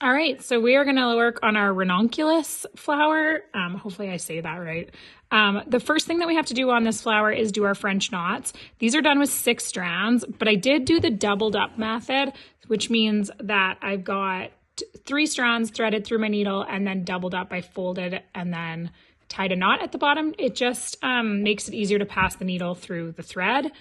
All right, so we are going to work on our ranunculus flower. Hopefully I say that right. The first thing that we have to do on this flower is do our French knots. These are done with 6 strands, but I did do the doubled up method, which means that I've got 3 strands threaded through my needle and then doubled up. I folded and then tied a knot at the bottom. It just makes it easier to pass the needle through the thread,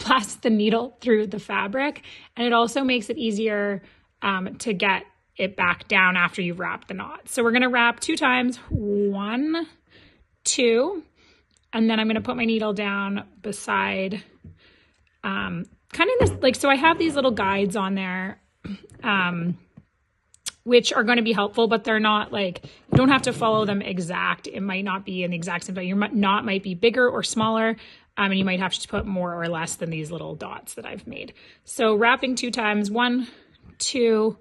pass the needle through the fabric, and it also makes it easier to get it back down after you've wrapped the knot. So we're going to wrap 2 times, 1, 2, and then I'm going to put my needle down beside kind of this, like, so I have these little guides on there, which are going to be helpful, but they're not like, you don't have to follow them exact. It might not be in the exact same way. Your knot might be bigger or smaller, and you might have to put more or less than these little dots that I've made. So wrapping 2 times, 1, 2,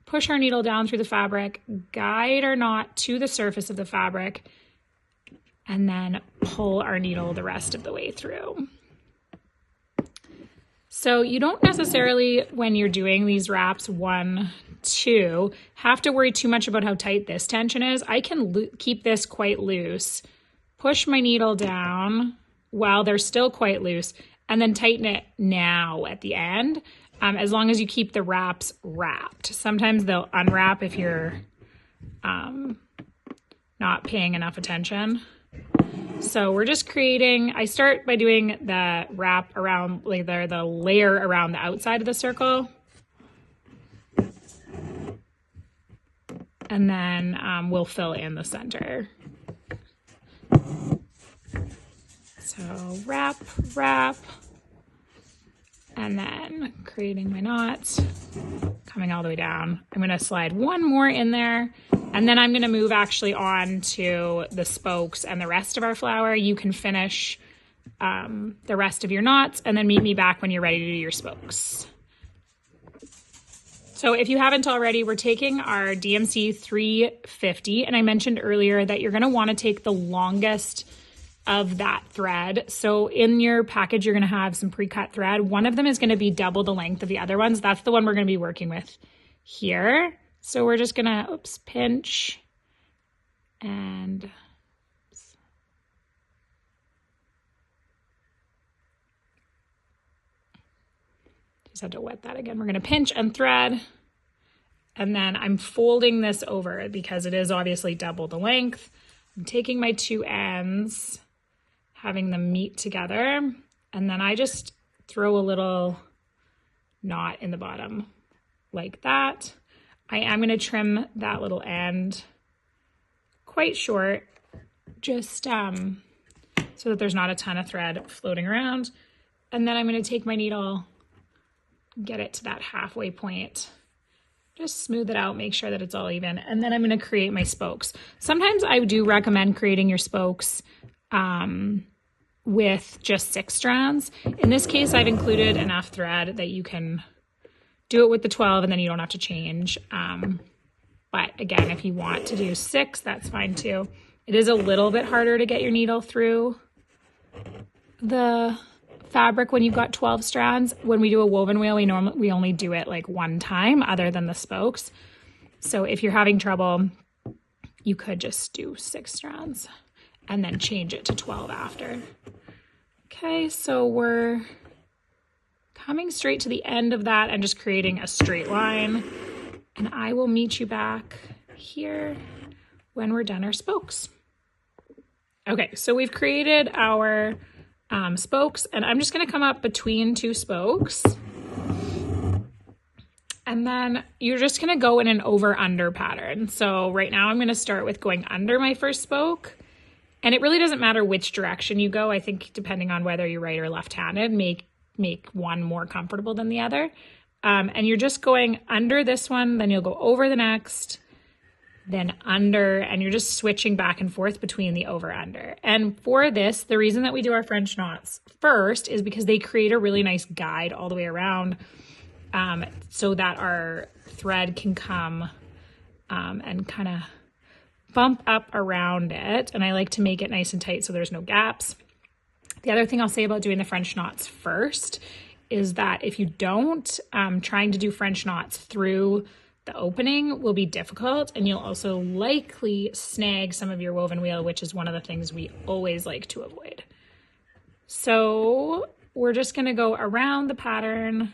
push our needle down through the fabric, guide our knot to the surface of the fabric, and then pull our needle the rest of the way through. So you don't necessarily, when you're doing these wraps 1, 2, have to worry too much about how tight this tension is. I can keep this quite loose, push my needle down while they're still quite loose, and then tighten it now at the end. As long as you keep the wraps wrapped. Sometimes they'll unwrap if you're not paying enough attention. So we're just creating, I start by doing the wrap around, like the layer around the outside of the circle. And then we'll fill in the center. So wrap, wrap. And then creating my knots, coming all the way down. I'm going to slide 1 more in there, and then I'm going to move actually on to the spokes and the rest of our flower. You can finish the rest of your knots and then meet me back when you're ready to do your spokes. So if you haven't already, we're taking our DMC 350, and I mentioned earlier that you're going to want to take the longest of that thread. So in your package, you're going to have some pre-cut thread. One of them is going to be double the length of the other ones. That's the one we're going to be working with here. So we're just going to, pinch and just have to wet that again. We're going to pinch and thread. And then I'm folding this over because it is obviously double the length. I'm taking my 2 ends, having them meet together, and then I just throw a little knot in the bottom like that. I am going to trim that little end quite short, just so that there's not a ton of thread floating around. And then I'm going to take my needle, get it to that halfway point, just smooth it out, make sure that it's all even, and then I'm going to create my spokes. Sometimes I do recommend creating your spokes with just 6 strands. In this case, I've included enough thread that you can do it with the 12 and then you don't have to change. But again, if you want to do 6, that's fine too. It is a little bit harder to get your needle through the fabric when you've got 12 strands. When we do a woven wheel, we only do it like 1 time other than the spokes. So if you're having trouble, you could just do 6 strands and then change it to 12 after. Okay, so we're coming straight to the end of that and just creating a straight line. And I will meet you back here when we're done our spokes. Okay, so we've created our spokes, and I'm just going to come up between 2 spokes. And then you're just going to go in an over-under pattern. So right now I'm going to start with going under my first spoke. And it really doesn't matter which direction you go. I think depending on whether you're right or left-handed, make one more comfortable than the other. And you're just going under this one, then you'll go over the next, then under, and you're just switching back and forth between the over-under. And for this, the reason that we do our French knots first is because they create a really nice guide all the way around, so that our thread can come and kind of bump up around it. And I like to make it nice and tight so there's no gaps. The other thing I'll say about doing the French knots first is that if you don't, trying to do French knots through the opening will be difficult, and you'll also likely snag some of your woven wheel, which is one of the things we always like to avoid. So we're just going to go around the pattern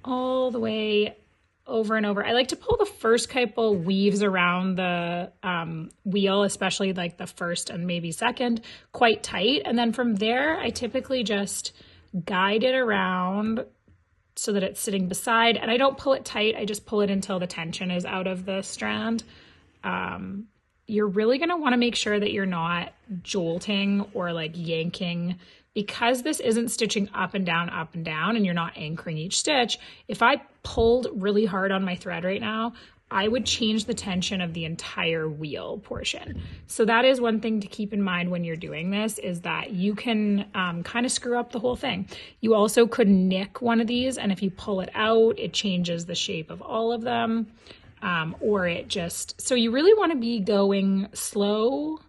all the way over and over. I like to pull the first couple weaves around the wheel, especially like the first and maybe second, quite tight. And then from there, I typically just guide it around so that it's sitting beside, and I don't pull it tight. I just pull it until the tension is out of the strand. You're really going to want to make sure that you're not jolting or like yanking, because this isn't stitching up and down, and you're not anchoring each stitch. If I pulled really hard on my thread right now, I would change the tension of the entire wheel portion. So that is one thing to keep in mind when you're doing this, is that you can kind of screw up the whole thing. You also could nick one of these, and if you pull it out, it changes the shape of all of them, or it just, so you really want to be going slow,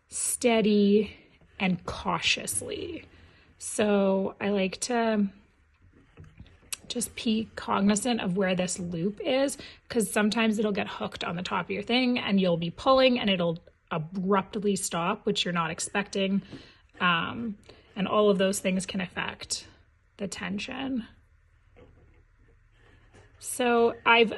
steady, and cautiously. So I like to just be cognizant of where this loop is, because sometimes it'll get hooked on the top of your thing and you'll be pulling and it'll abruptly stop, which you're not expecting. And all of those things can affect the tension. So I've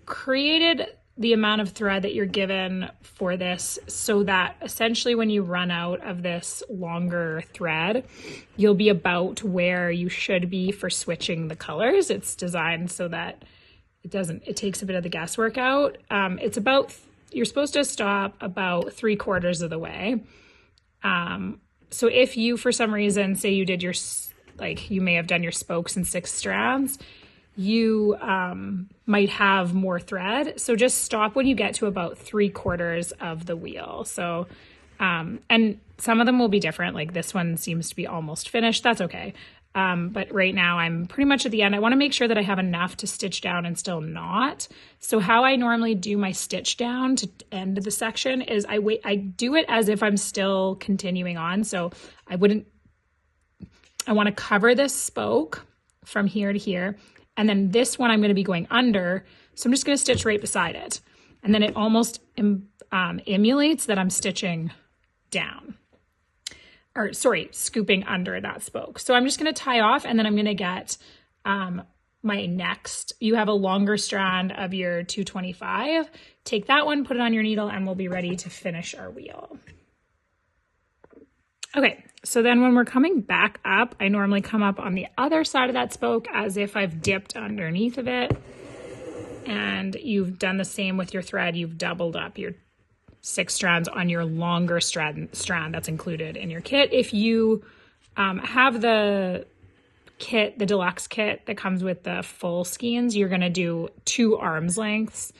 created the amount of thread that you're given for this so that essentially when you run out of this longer thread, you'll be about where you should be for switching the colors. It's designed so that it takes a bit of the guesswork out. You're supposed to stop about 3/4 of the way. So if you, for some reason, say you did you may have done your spokes in 6 strands, you might have more thread. So just stop when you get to about 3/4 of the wheel. So, and some of them will be different. Like this one seems to be almost finished. That's okay. But right now I'm pretty much at the end. I want to make sure that I have enough to stitch down and still not. So how I normally do my stitch down to end the section is I do it as if I'm still continuing on. So I want to cover this spoke from here to here. And then this one I'm going to be going under. So I'm just going to stitch right beside it. And then it almost emulates that I'm stitching down. Or sorry, scooping under that spoke. So I'm just going to tie off, and then I'm going to get my next. You have a longer strand of your 225. Take that one, put it on your needle, and we'll be ready to finish our wheel. Okay, so then when we're coming back up, I normally come up on the other side of that spoke as if I've dipped underneath of it. And you've done the same with your thread. You've doubled up your 6 strands on your longer strand that's included in your kit. If you have the kit, the deluxe kit that comes with the full skeins, you're going to do 2 arms lengths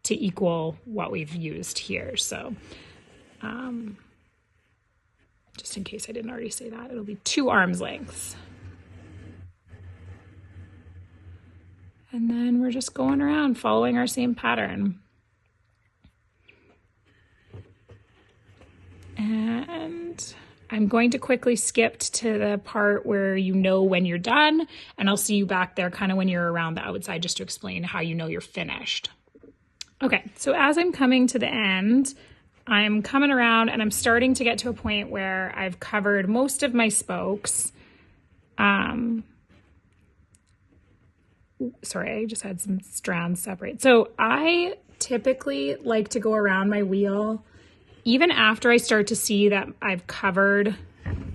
to equal what we've used here. So just in case I didn't already say that, it'll be 2 arms lengths. And then we're just going around following our same pattern. And I'm going to quickly skip to the part where you know when you're done, and I'll see you back there kind of when you're around the outside, just to explain how you know you're finished. Okay, so as I'm coming to the end, I'm coming around and I'm starting to get to a point where I've covered most of my spokes. Sorry, I just had some strands separate. So I typically like to go around my wheel even after I start to see that I've covered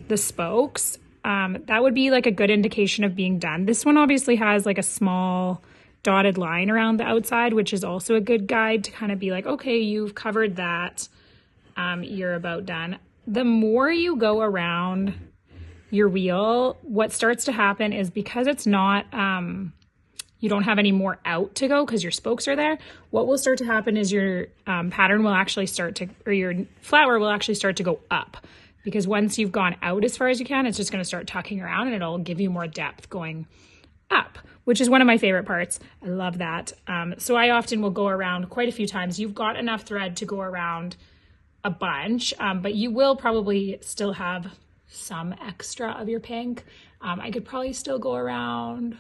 the spokes. That would be like a good indication of being done. This one obviously has like a small dotted line around the outside, which is also a good guide to kind of be like, okay, you've covered that. You're about done. The more you go around your wheel, what starts to happen is, because it's not, you don't have any more out to go because your spokes are there, what will start to happen is your pattern will actually start to, or your flower will actually start to go up, because once you've gone out as far as you can, it's just going to start tucking around and it'll give you more depth going up, which is one of my favorite parts. I love that. So I often will go around quite a few times. You've got enough thread to go around a bunch, but you will probably still have some extra of your pink. I could probably still go around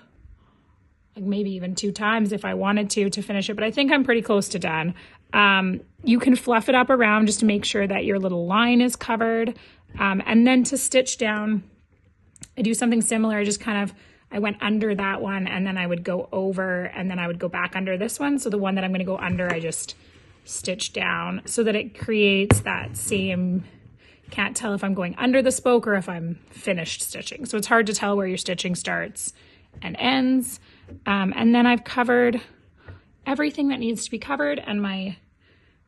like maybe even 2 times if I wanted to finish it, but I think I'm pretty close to done. You can fluff it up around just to make sure that your little line is covered. And then to stitch down, I do something similar, just kind of, I went under that one and then I would go over and then I would go back under this one. So the one that I'm going to go under, I just stitch down so that it creates that same, can't tell if I'm going under the spoke or if I'm finished stitching. So it's hard to tell where your stitching starts and ends. And then I've covered everything that needs to be covered, and my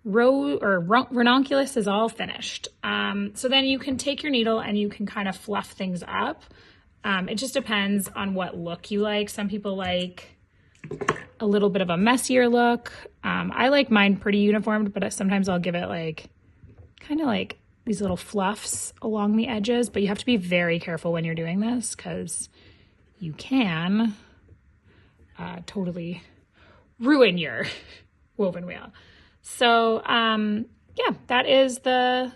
row or ranunculus is all finished. So then you can take your needle and you can kind of fluff things up. It just depends on what look you like. Some people like a little bit of a messier look. I like mine pretty uniformed, but sometimes I'll give it like kind of like these little fluffs along the edges, but you have to be very careful when you're doing this because you can totally ruin your woven wheel. So yeah, that is the